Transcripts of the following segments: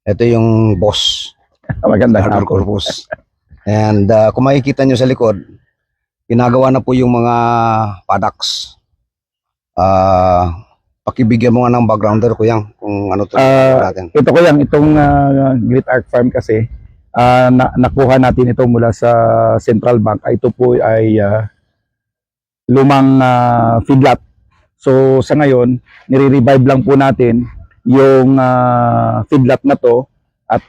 Ito yung boss. Magandang Hardware hapon. Corpus. And kung makikita nyo sa likod, ginagawa na po yung mga paddocks. Pakibigyan mo nga ng backgrounder ko yan kung ano to natin. Ito ko yan, itong Great Arc Farm kasi, nakuha natin ito mula sa Central Bank. Ito po ay lumang feedlot. So sa ngayon, nire-revive lang po natin yung feedlot na to at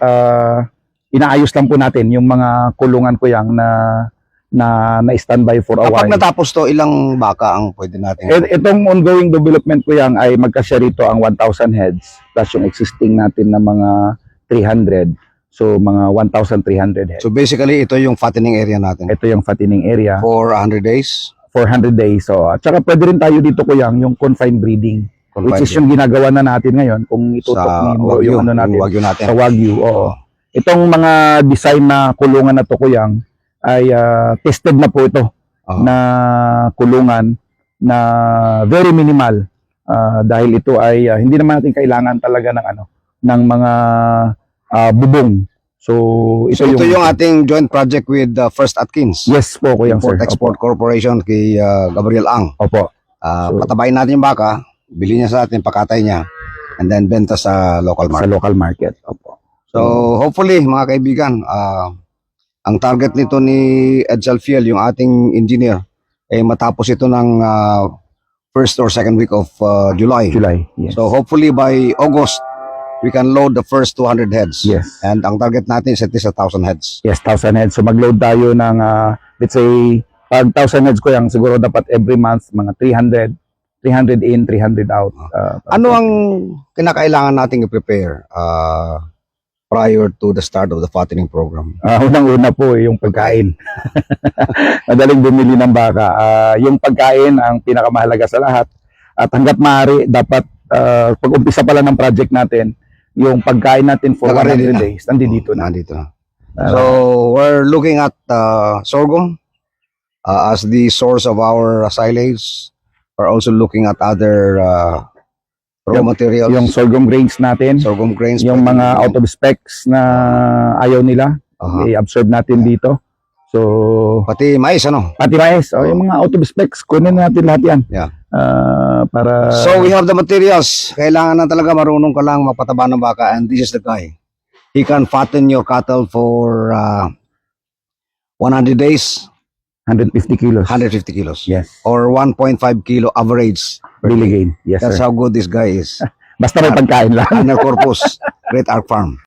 inaayos lang po natin yung mga kulungan ko yang na standby for a while. Kapag natapos to, ilang baka ang pwede natin? Itong ongoing development ko yang ay magkasya rito ang 1,000 heads plus yung existing natin na mga 300. So mga 1,300 heads. So basically, ito yung fattening area natin. Ito yung fattening area. For 100 days? 400 days. So, at saka pwede rin tayo dito kuyang yung confined breeding. Which is yung ginagawa na natin ngayon kung itutok sa mo Wagyu, yung ano natin, Wagyu natin. sa Wagyu. Oo. Itong mga design na kulungan na to kuyang ay tested na po ito na kulungan na very minimal dahil ito ay hindi naman natin kailangan talaga ng ano ng mga bubong. So ito, yung ating joint project with First Atkins. Yes po kuyang sir. Import-Export Corporation kay Gabriel Ang. Opo. Patabayin natin yung baka, bili niya sa atin, pakatay niya, and then benta sa local market. Sa local market. Opo. So hopefully mga kaibigan, ang target nito ni Ed Salfiel, yung ating engineer, ay matapos ito ng first or second week of July. Yes. So hopefully by August, we can load the first 200 heads. Yes. And ang target natin is at least 1,000 heads. Yes, 1,000 heads. So mag-load tayo ng, let's say, pag 1,000 heads ko yan, siguro dapat every month, mga 300 in, 300 out. Ano ang kinakailangan nating i-prepare prior to the start of the fattening program? Unang-una po yung pagkain. Madaling bumili ng baka. Yung pagkain ang pinakamahalaga sa lahat. At hanggat maaari, dapat pag-umpisa pala ng project natin, yung pagkain natin for 100 days, nandito na. So, we're looking at sorghum as the source of our silage. We're also looking at other raw materials. Yung sorghum grains natin, sorghum grains, yung mga out of specs na ayaw nila, i-absorb natin dito. So, pati mais, ano? Pati mais. Yung mga out of specs, kunin natin lahat yan. Yeah. Para... So, we have the materials. Kailangan na talaga marunong ka lang mapataba ng baka, and this is the guy. He can fatten your cattle for 100 days. 150 kilos. 150 kilos. Yes. Or 1.5 kilo average. Daily gain. Yes, That's sir. how good this guy is. Basta may pagkain lang. Hardware Corpus, Great Arc Farm.